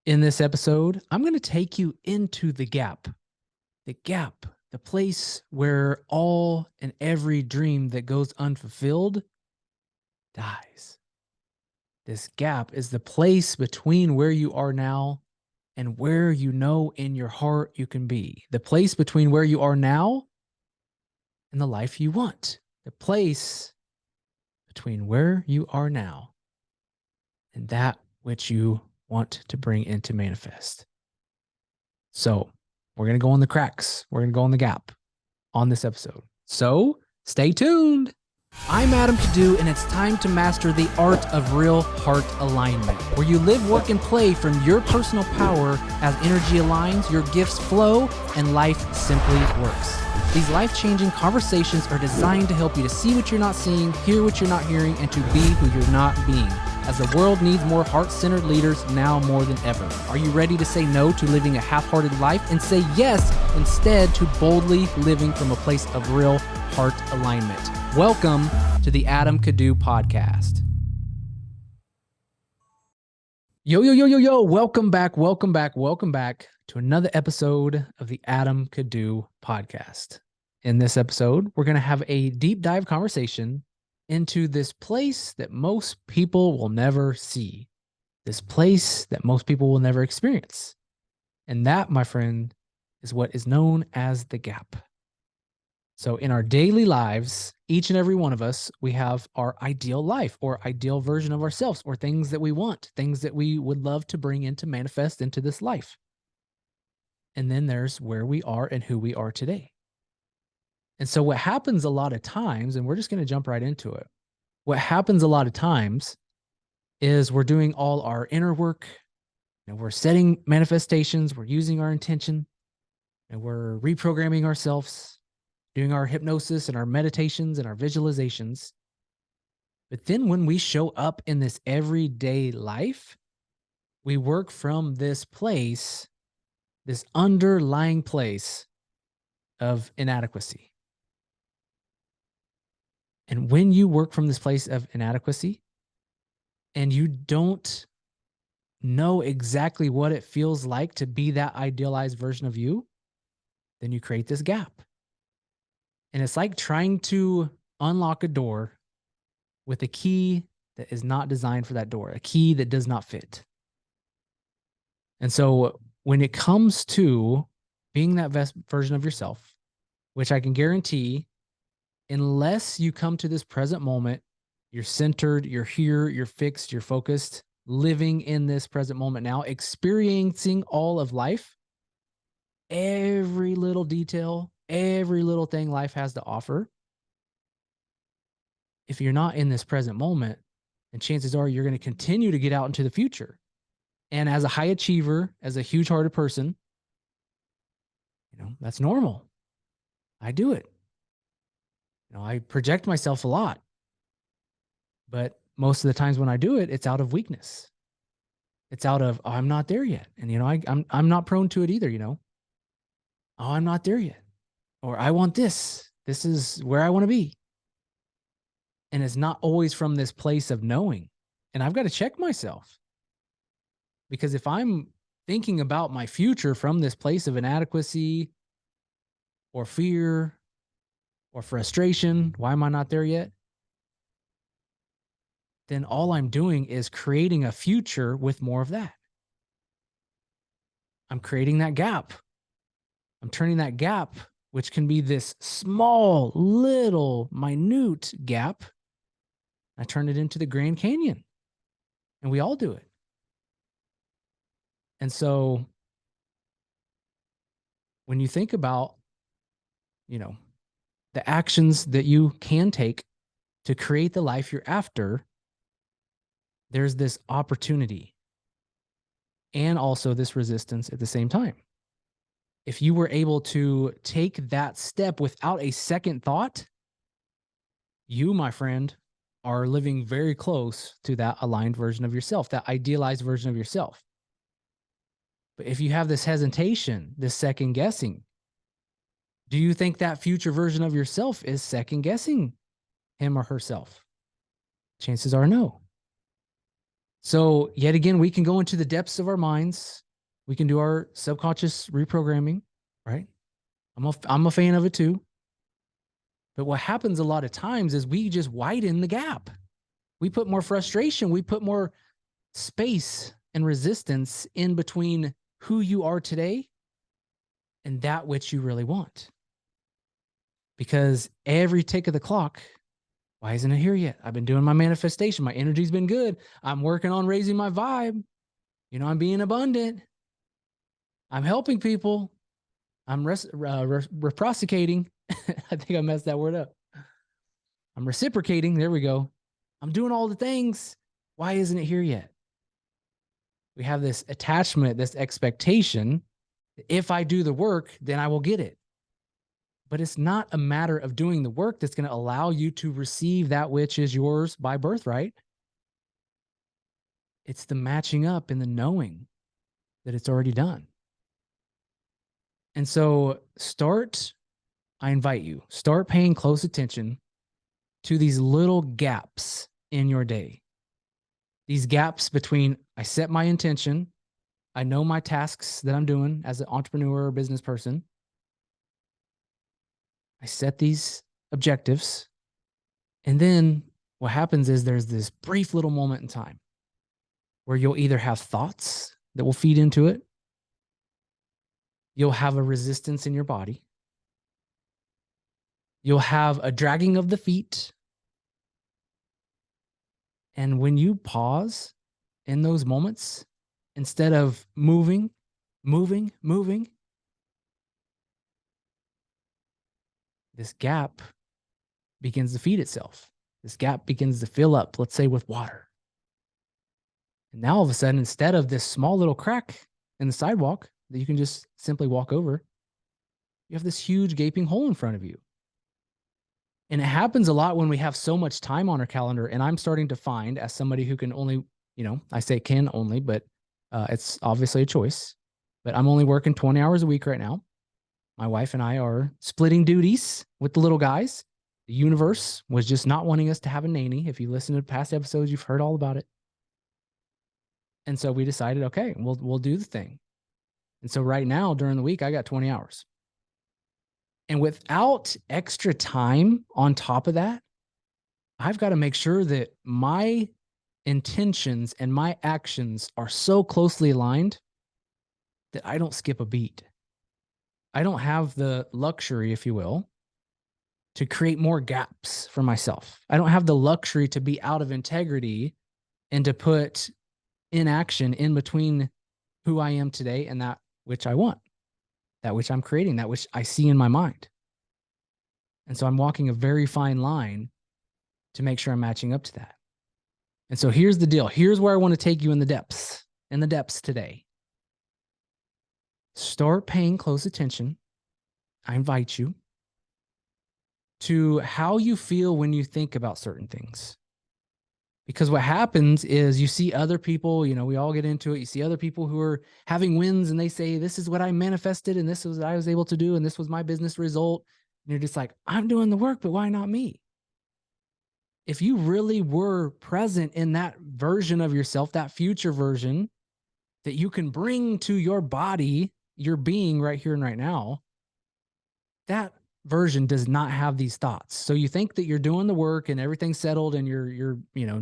In this episode, I'm going to take you into the gap, the place where all and every dream that goes unfulfilled dies. This gap is the place between where you are now and where you know in your heart you can be. The place between where you are now and the life you want. The place between where you are now and that which you want to bring into manifest. So we're going to go in the cracks. We're going to go in the gap on this episode. So stay tuned. I'm Adam Kadu, and it's time to master the art of real heart alignment, where you live, work, and play from your personal power as energy aligns, your gifts flow, and life simply works. These life-changing conversations are designed to help you to see what you're not seeing, hear what you're not hearing, and to be who you're not being, as the world needs more heart-centered leaders now more than ever. Are you ready to say no to living a half-hearted life and say yes instead to boldly living from a place of real heart alignment? Welcome to the Adam Kadu podcast. Yo. Welcome back to another episode of the Adam Kadu podcast. In this episode, we're going to have a deep dive conversation into this place that most people will never see, this place that most people will never experience. And that, my friend, is what is known as the gap. So in our daily lives, each and every one of us, we have our ideal life or ideal version of ourselves or things that we want, things that we would love to bring into manifest into this life. And then there's where we are and who we are today. And so what happens a lot of times, and we're just going to jump right into it. What happens a lot of times is we're doing all our inner work, and we're setting manifestations, we're using our intention, and we're reprogramming ourselves, doing our hypnosis and our meditations and our visualizations. But then when we show up in this everyday life, we work from this place, this underlying place of inadequacy. And when you work from this place of inadequacy and you don't know exactly what it feels like to be that idealized version of you, then you create this gap. And it's like trying to unlock a door with a key that is not designed for that door, a key that does not fit. And so when it comes to being that best version of yourself, which I can guarantee, unless you come to this present moment, you're centered, you're here, you're fixed, you're focused, living in this present moment now, experiencing all of life, every little detail, every little thing life has to offer. If you're not in this present moment, then chances are you're going to continue to get out into the future. And as a high achiever, as a huge-hearted person, that's normal. I do it. I project myself a lot. But most of the times when I do it, it's out of weakness. It's out of, I'm not there yet. And, I'm not prone to it either, I'm not there yet. Or I want this. This is where I want to be. And it's not always from this place of knowing. And I've got to check myself. Because if I'm thinking about my future from this place of inadequacy or fear or frustration, why am I not there yet? Then all I'm doing is creating a future with more of that. I'm creating that gap. I'm turning that gap, which can be this small, little, minute gap. I turn it into the Grand Canyon. And we all do it. And so when you think about, the actions that you can take to create the life you're after, there's this opportunity and also this resistance at the same time. If you were able to take that step without a second thought, you, my friend, are living very close to that aligned version of yourself, that idealized version of yourself. But if you have this hesitation, this second guessing, do you think that future version of yourself is second guessing him or herself? Chances are no. So yet again, we can go into the depths of our minds. We can do our subconscious reprogramming, right? I'm a fan of it too. But what happens a lot of times is we just widen the gap. We put more frustration, we put more space and resistance in between who you are today and that which you really want. Because every tick of the clock, why isn't it here yet? I've been doing my manifestation. My energy's been good. I'm working on raising my vibe. I'm being abundant. I'm helping people. I'm reciprocating. I think I messed that word up. I'm reciprocating. There we go. I'm doing all the things. Why isn't it here yet? We have this attachment, this expectation. If I do the work, then I will get it. But it's not a matter of doing the work that's going to allow you to receive that which is yours by birthright. It's the matching up and the knowing that it's already done. And so I invite you, start paying close attention to these little gaps in your day. These gaps between I set my intention, I know my tasks that I'm doing as an entrepreneur or business person. I set these objectives. And then what happens is there's this brief little moment in time where you'll either have thoughts that will feed into it, you'll have a resistance in your body, you'll have a dragging of the feet. And when you pause in those moments, instead of moving, this gap begins to feed itself. This gap begins to fill up, let's say with water. And now all of a sudden, instead of this small little crack in the sidewalk that you can just simply walk over, you have this huge gaping hole in front of you. And it happens a lot when we have so much time on our calendar. And I'm starting to find, as somebody who can only, I say can only, but it's obviously a choice. But I'm only working 20 hours a week right now. My wife and I are splitting duties with the little guys. The universe was just not wanting us to have a nanny. If you listen to past episodes, you've heard all about it. And so we decided, okay, we'll do the thing. And so right now during the week, I got 20 hours. And without extra time on top of that, I've got to make sure that my intentions and my actions are so closely aligned that I don't skip a beat. I don't have the luxury, if you will, to create more gaps for myself. I don't have the luxury to be out of integrity and to put inaction in between who I am today and that which I want, that which I'm creating, that which I see in my mind. And so I'm walking a very fine line to make sure I'm matching up to that. And so here's the deal. Here's where I want to take you in the depths today. Start paying close attention. I invite you to how you feel when you think about certain things. Because what happens is you see other people, we all get into it. You see other people who are having wins and they say, this is what I manifested and this was what I was able to do and this was my business result. And you're just like, I'm doing the work, but why not me? If you really were present in that version of yourself, that future version that you can bring to your body, your being right here and right now, that version does not have these thoughts. So you think that you're doing the work and everything's settled and you're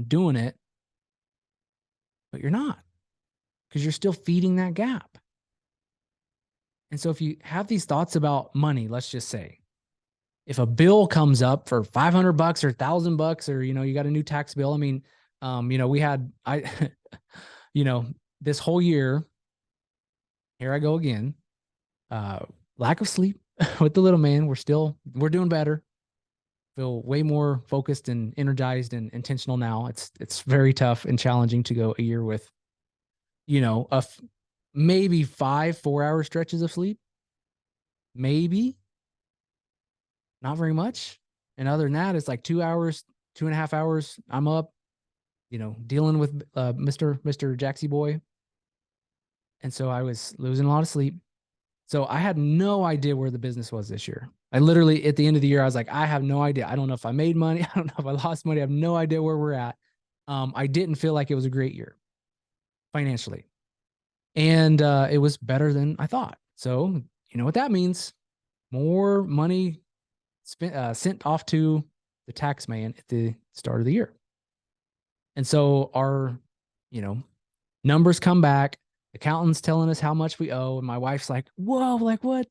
doing it, but you're not, because you're still feeding that gap. And so if you have these thoughts about money, let's just say, if a bill comes up for $500 or $1,000 or, you got a new tax bill. I mean, we had, this whole year, here I go again, lack of sleep with the little man. We're doing better. Feel way more focused and energized and intentional now. It's very tough and challenging to go a year with, maybe 5 4-hour stretches of sleep. Maybe. Not very much. And other than that, it's like 2 hours, 2.5 hours. I'm up, dealing with Mr. Jaxie boy. And so I was losing a lot of sleep. So I had no idea where the business was this year. I literally, at the end of the year, I was like, I have no idea. I don't know if I made money. I don't know if I lost money. I have no idea where we're at. I didn't feel like it was a great year. financially. And it was better than I thought. So, you know what that means? More money sent off to the tax man at the start of the year. And so our, you know, numbers come back. Accountant's telling us how much we owe, and my wife's like, "Whoa, like what?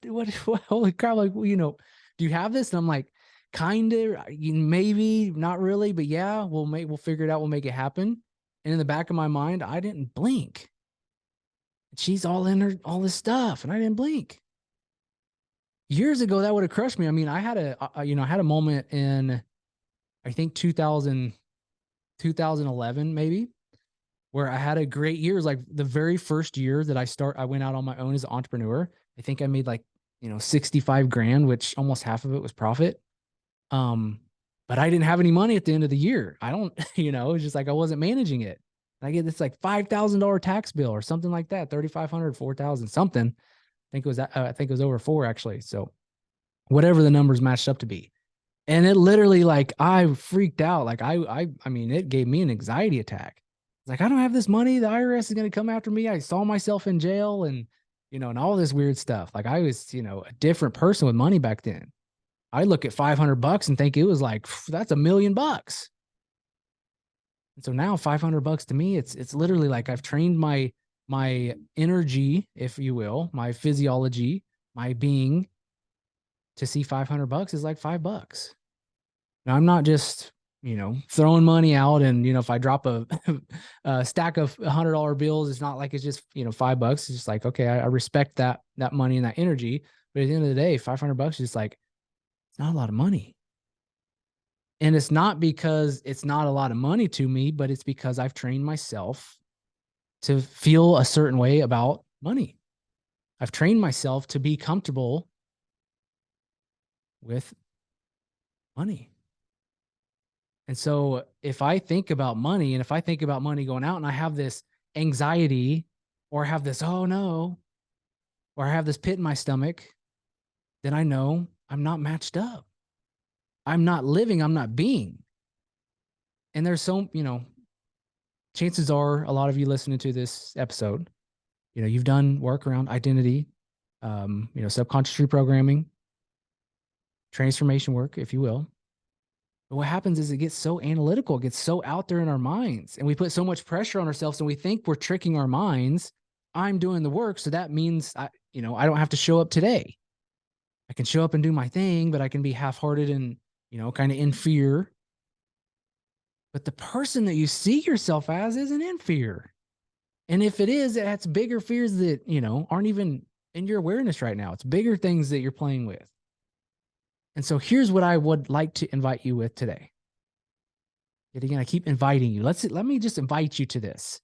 Holy crap! Like, well, do you have this?" And I'm like, "Kind of, maybe, not really, but yeah, we'll figure it out. We'll make it happen." And in the back of my mind, I didn't blink. She's all in her all this stuff, and I didn't blink. Years ago, that would have crushed me. I mean, I had a moment in, I think 2011 maybe, where I had a great year. It was like the very first year that I went out on my own as an entrepreneur. I think I made like, 65 grand, which almost half of it was profit. Um, but I didn't have any money at the end of the year. I don't, it was just like I wasn't managing it. And I get this like $5,000 tax bill or something like that, 3,500, 4,000, something. I think it was over four actually. So whatever the numbers matched up to be. And it literally, like, I freaked out. Like I mean, it gave me an anxiety attack. It's like, I don't have this money. The IRS is going to come after me. I saw myself in jail and, and all this weird stuff. Like I was, a different person with money back then. I look at $500 and think it was like, that's $1,000,000. And so now $500 to me, it's literally like I've trained my energy, if you will, my physiology, my being, to see $500 is like $5. Now, I'm not just, throwing money out and, if I drop a stack of $100 bills, it's not like it's just, $5. It's just like, okay, I respect that money and that energy. But at the end of the day, $500 is just like, it's not a lot of money. And it's not because it's not a lot of money to me, but it's because I've trained myself to feel a certain way about money. I've trained myself to be comfortable with money. And so if I think about money, and if I think about money going out and I have this anxiety, or I have this, oh no, or I have this pit in my stomach, then I know I'm not matched up. I'm not living, I'm not being. And there's chances are a lot of you listening to this episode, you've done work around identity, subconscious reprogramming, transformation work, if you will. But what happens is it gets so analytical, it gets so out there in our minds, and we put so much pressure on ourselves, and we think we're tricking our minds. I'm doing the work, so that means I don't have to show up today. I can show up and do my thing, but I can be half-hearted and, kind of in fear. But the person that you see yourself as isn't in fear. And if it is, it's bigger fears that, aren't even in your awareness right now. It's bigger things that you're playing with. And so here's what I would like to invite you with today. Yet again, I keep inviting you. Let me just invite you to this.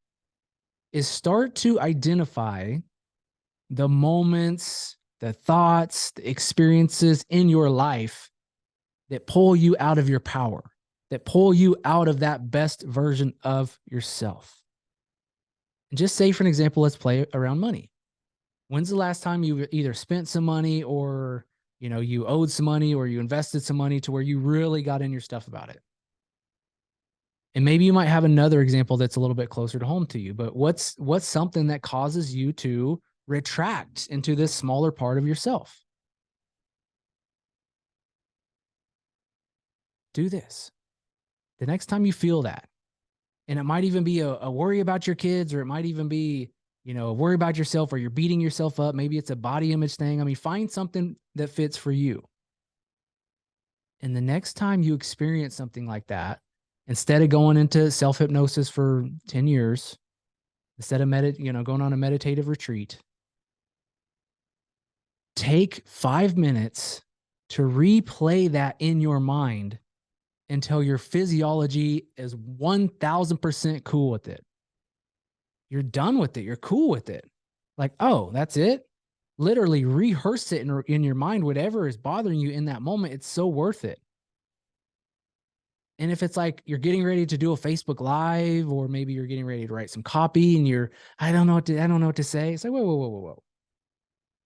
Is start to identify the moments, the thoughts, the experiences in your life that pull you out of your power, that pull you out of that best version of yourself. And just say, for an example, let's play around money. When's the last time you either spent some money, or, you owed some money, or you invested some money to where you really got in your stuff about it? And maybe you might have another example that's a little bit closer to home to you, but what's something that causes you to retract into this smaller part of yourself? Do this. The next time you feel that, and it might even be a worry about your kids, or it might even be, a worry about yourself, or you're beating yourself up. Maybe it's a body image thing. I mean, find something that fits for you. And the next time you experience something like that, instead of going into self-hypnosis for 10 years, instead of going on a meditative retreat, take 5 minutes to replay that in your mind until your physiology is 1000% cool with it. You're done with it. You're cool with it. Like, oh, that's it. Literally rehearse it in your mind, whatever is bothering you in that moment. It's so worth it. And if it's like you're getting ready to do a Facebook Live, or maybe you're getting ready to write some copy and I don't know what to say. It's like, whoa.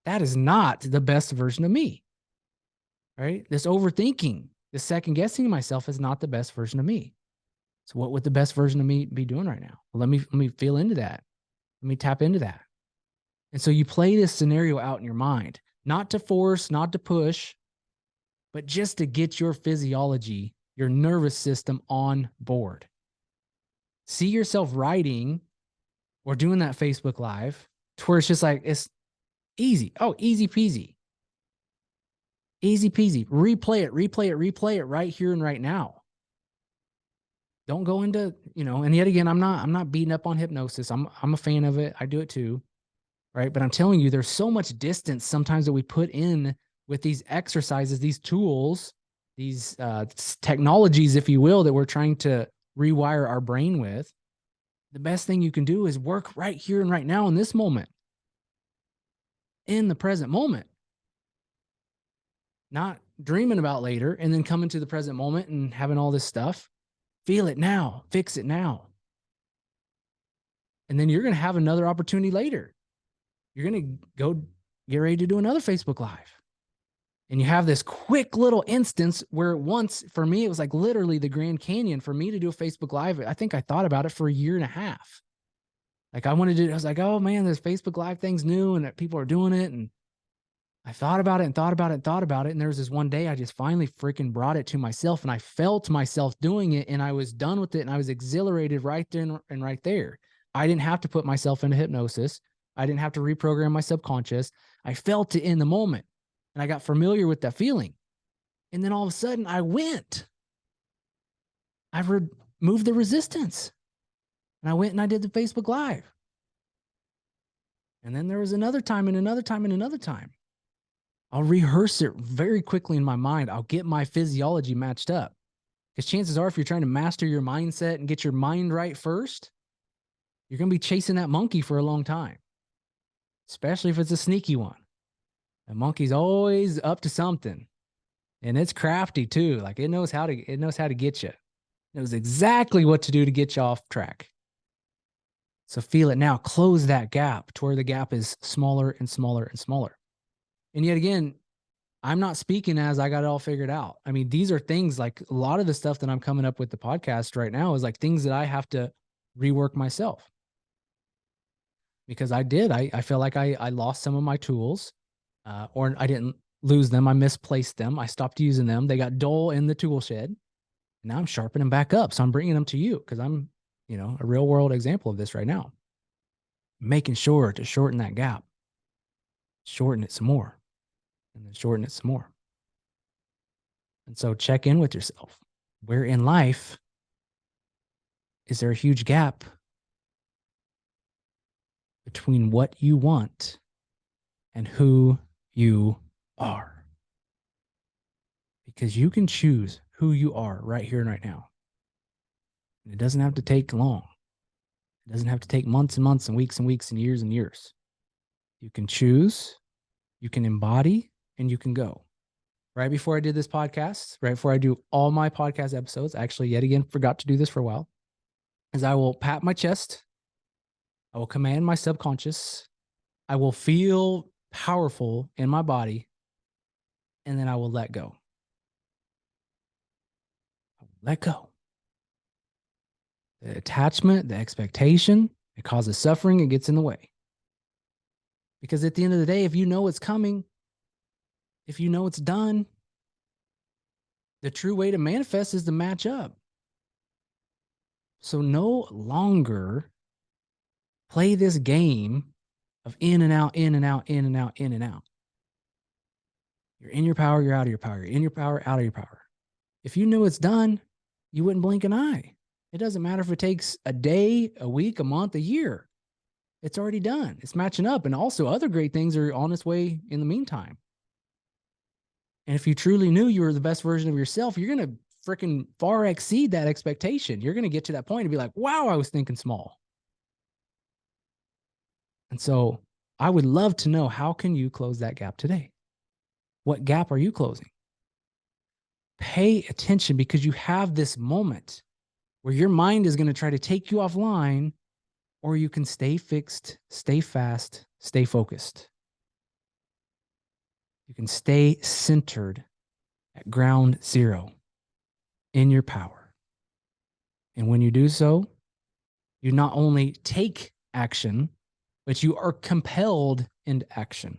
That is not the best version of me. Right? This overthinking, this second guessing myself is not the best version of me. So what would the best version of me be doing right now? Well, let me feel into that. Let me tap into that. And so you play this scenario out in your mind, not to force, not to push, but just to get your physiology, your nervous system on board. See yourself writing or doing that Facebook Live to where it's just like, it's easy. Oh, easy peasy. Easy peasy. Replay it, replay it, replay it right here and right now. Don't go into, and yet again, I'm not beating up on hypnosis. I'm a fan of it. I do it too. Right. But I'm telling you, there's so much distance sometimes that we put in with these exercises, these tools, these technologies, if you will, that we're trying to rewire our brain with. The best thing you can do is work right here and right now in this moment, in the present moment, not dreaming about later and then coming to the present moment and having all this stuff. Feel it now, fix it now. And then you're going to have another opportunity later. You're going to go get ready to do another Facebook Live. And you have this quick little instance where once, for me, it was like literally the Grand Canyon for me to do a Facebook Live. I think I thought about it for a year and a half. Like I was like, oh man, this Facebook Live thing's new and that people are doing it. And I thought about it and thought about it and thought about it. And there was this one day I just finally freaking brought it to myself and I felt myself doing it and I was done with it and I was exhilarated right then and right there. I didn't have to put myself into hypnosis. I didn't have to reprogram my subconscious. I felt it in the moment and I got familiar with that feeling. And then all of a sudden I went. I removed the resistance and I went and I did the Facebook Live. And then there was another time and another time and another time. I'll rehearse it very quickly in my mind. I'll get my physiology matched up. Because chances are, if you're trying to master your mindset and get your mind right first, you're going to be chasing that monkey for a long time, especially if it's a sneaky one. The monkey's always up to something, and it's crafty too. Like it knows how to get you. It knows exactly what to do to get you off track. So feel it now. Close that gap to where the gap is smaller and smaller and smaller. And yet again, I'm not speaking as I got it all figured out. I mean, these are things like a lot of the stuff that I'm coming up with the podcast right now is like things that I have to rework myself. Because I did. I feel like I lost some of my tools, or I didn't lose them. I misplaced them. I stopped using them. They got dull in the tool shed. Now I'm sharpening them back up. So I'm bringing them to you because I'm, a real world example of this right now. Making sure to shorten that gap, shorten it some more, and then shorten it some more. And so check in with yourself. Where in life is there a huge gap between what you want and who you are? Because you can choose who you are right here and right now. And it doesn't have to take long. It doesn't have to take months and months and weeks and years and years. You can choose, you can embody, and you can go. Right before I did this podcast, right before I do all my podcast episodes, actually, yet again, forgot to do this for a while, is I will pat my chest. I will command my subconscious. I will feel powerful in my body, and then I will let go. Let go. The attachment, the expectation, it causes suffering. It gets in the way. Because at the end of the day, if you know it's coming, if you know it's done, the true way to manifest is to match up. So no longer play this game of in and out, in and out, in and out, in and out. You're in your power, you're out of your power. You're in your power, out of your power. If you knew it's done, you wouldn't blink an eye. It doesn't matter if it takes a day, a week, a month, a year. It's already done. It's matching up. And also other great things are on its way in the meantime. And if you truly knew you were the best version of yourself, you're going to freaking far exceed that expectation. You're going to get to that point and be like, wow, I was thinking small. And so I would love to know, how can you close that gap today? What gap are you closing? Pay attention, because you have this moment where your mind is going to try to take you offline, or you can stay fixed, stay fast, stay focused. You can stay centered at ground zero in your power. And when you do so, you not only take action, but you are compelled into action.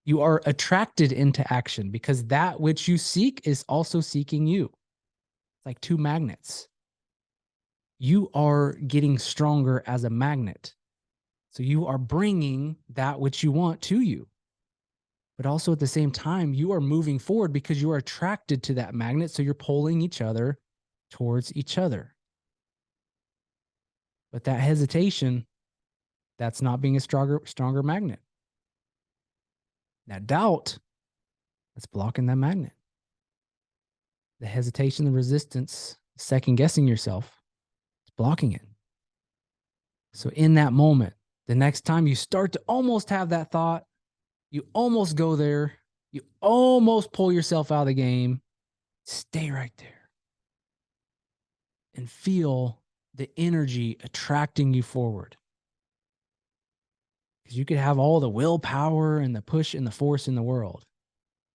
You are attracted into action because that which you seek is also seeking you. It's like two magnets. You are getting stronger as a magnet. So you are bringing that which you want to you. But also at the same time, you are moving forward because you are attracted to that magnet. So you're pulling each other towards each other. But that hesitation, that's not being a stronger magnet. That doubt, that's blocking that magnet. The hesitation, the resistance, second guessing yourself, it's blocking it. So in that moment, the next time you start to almost have that thought, you almost go there, you almost pull yourself out of the game, stay right there and feel the energy attracting you forward. Because you could have all the willpower and the push and the force in the world.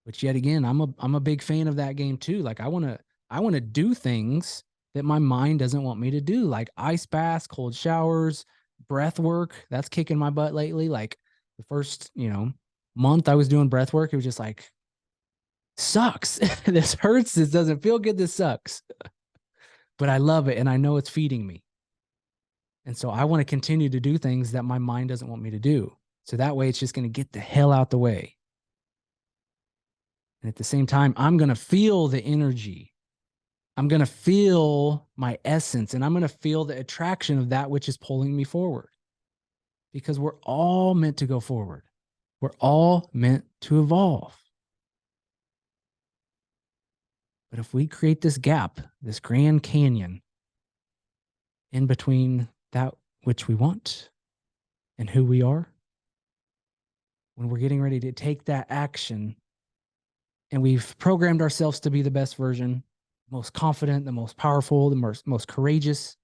But yet again, I'm a big fan of that game too. Like I want to do things that my mind doesn't want me to do, like ice baths, cold showers, breath work. That's kicking my butt lately. Like the first, month I was doing breath work, it was just like, sucks. This hurts. This doesn't feel good. This sucks. But I love it and I know it's feeding me. And so I want to continue to do things that my mind doesn't want me to do. So that way it's just going to get the hell out the way. And at the same time, I'm going to feel the energy. I'm going to feel my essence and I'm going to feel the attraction of that which is pulling me forward. Because we're all meant to go forward. We're all meant to evolve. But if we create this gap, this Grand Canyon in between that which we want and who we are, when we're getting ready to take that action and we've programmed ourselves to be the best version, most confident, the most powerful, the most courageous,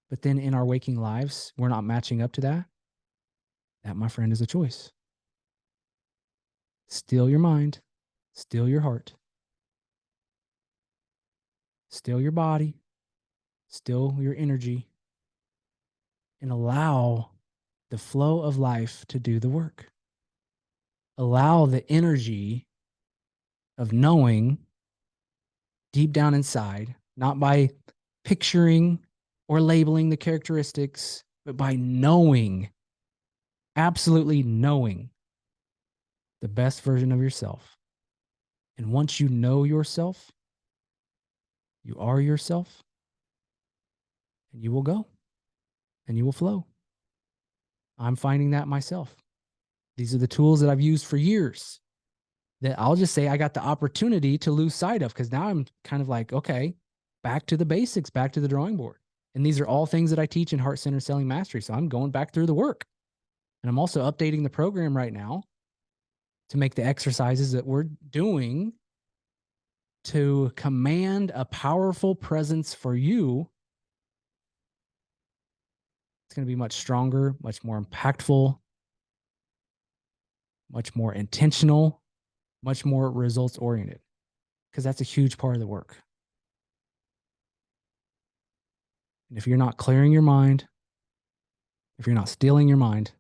but then in our waking lives, we're not matching up to that, that, my friend, is a choice. Still your mind, still your heart, still your body, still your energy, and allow the flow of life to do the work. Allow the energy of knowing deep down inside, not by picturing or labeling the characteristics, but by knowing, absolutely knowing the best version of yourself. And once you know yourself, you are yourself, and you will go and you will flow. I'm finding that myself. These are the tools that I've used for years that I'll just say I got the opportunity to lose sight of because now I'm kind of like, okay, back to the basics, back to the drawing board. And these are all things that I teach in Heart-Centered Selling Mastery. So I'm going back through the work. And I'm also updating the program right now to make the exercises that we're doing to command a powerful presence for you. It's going to be much stronger, much more impactful, much more intentional, much more results oriented, because that's a huge part of the work. And if you're not clearing your mind, if you're not stilling your mind,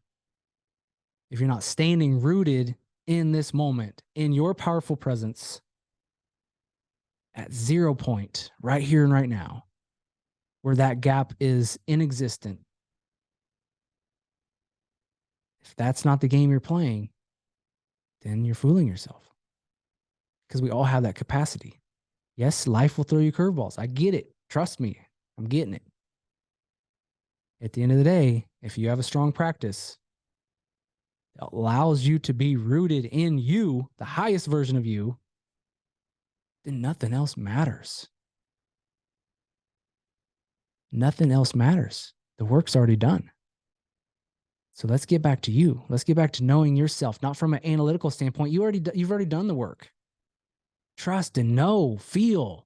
if you're not standing rooted in this moment, in your powerful presence at 0 point, right here and right now, where that gap is inexistent, if that's not the game you're playing, then you're fooling yourself. Because we all have that capacity. Yes, life will throw you curveballs. I get it. Trust me, I'm getting it. At the end of the day, if you have a strong practice that allows you to be rooted in you, the highest version of you, then nothing else matters. Nothing else matters. The work's already done. So let's get back to you. Let's get back to knowing yourself, not from an analytical standpoint. You've already done the work. Trust and know, feel.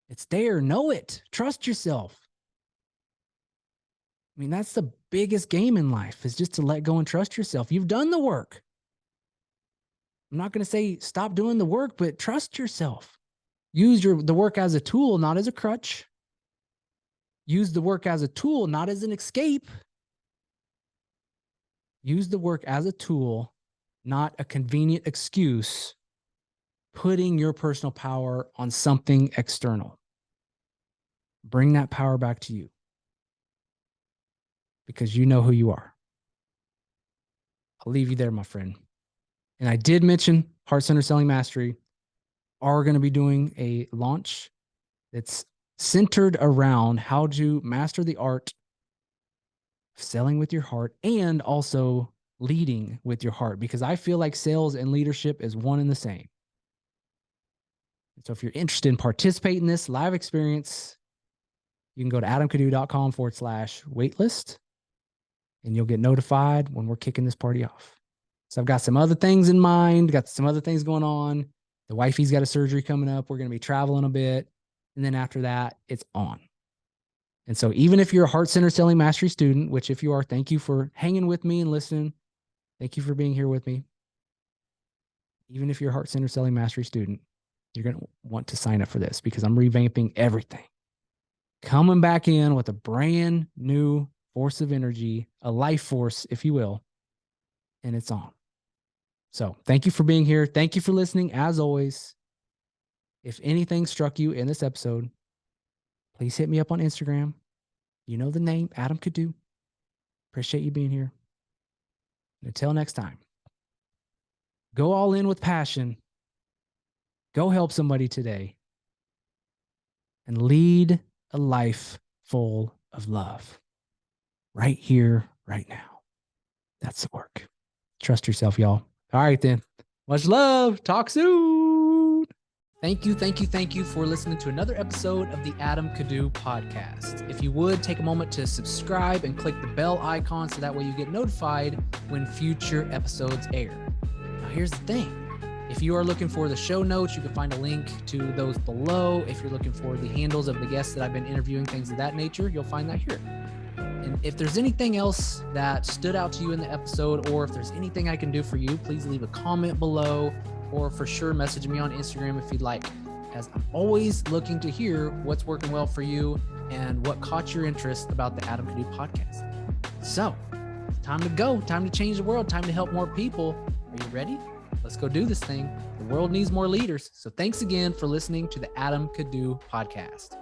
It's there. Know it. Trust yourself. I mean, that's the biggest game in life, is just to let go and trust yourself. You've done the work. I'm not going to say stop doing the work, but trust yourself. Use the work as a tool, not as a crutch. Use the work as a tool, not as an escape. Use the work as a tool, not a convenient excuse, putting your personal power on something external. Bring that power back to you because you know who you are. I'll leave you there, my friend. And I did mention Heart Center Selling Mastery are going to be doing a launch that's centered around how to master the art of selling with your heart and also leading with your heart, because I feel like sales and leadership is one and the same. So if you're interested in participating in this live experience, you can go to adamkadu.com/waitlist and you'll get notified when we're kicking this party off. So I've got some other things in mind, got some other things going on. The wifey's got a surgery coming up. We're going to be traveling a bit. And then after that, it's on. And so even if you're a Heart Center Selling Mastery student, which if you are, thank you for hanging with me and listening. Thank you for being here with me. Even if you're a Heart Center Selling Mastery student, you're going to want to sign up for this because I'm revamping everything. Coming back in with a brand new force of energy, a life force, if you will, and it's on. So thank you for being here. Thank you for listening. As always, if anything struck you in this episode, please hit me up on Instagram. You know the name, Adam Kadu. Appreciate you being here. And until next time, go all in with passion. Go help somebody today. And lead a life full of love. Right here, right now. That's the work. Trust yourself, y'all. All right, then. Much love. Talk soon. Thank you for listening to another episode of the Adam Kadu podcast. If you would, take a moment to subscribe and click the bell icon so that way you get notified when future episodes air. Now, here's the thing. If you are looking for the show notes, you can find a link to those below. If you're looking for the handles of the guests that I've been interviewing, things of that nature, you'll find that here. And if there's anything else that stood out to you in the episode, or if there's anything I can do for you, please leave a comment below, or for sure message me on Instagram if you'd like, as I'm always looking to hear what's working well for you and what caught your interest about the Adam Kadu podcast. So, time to go, time to change the world, time to help more people. Are you ready? Let's go do this thing. The world needs more leaders. So thanks again for listening to the Adam Kadu podcast.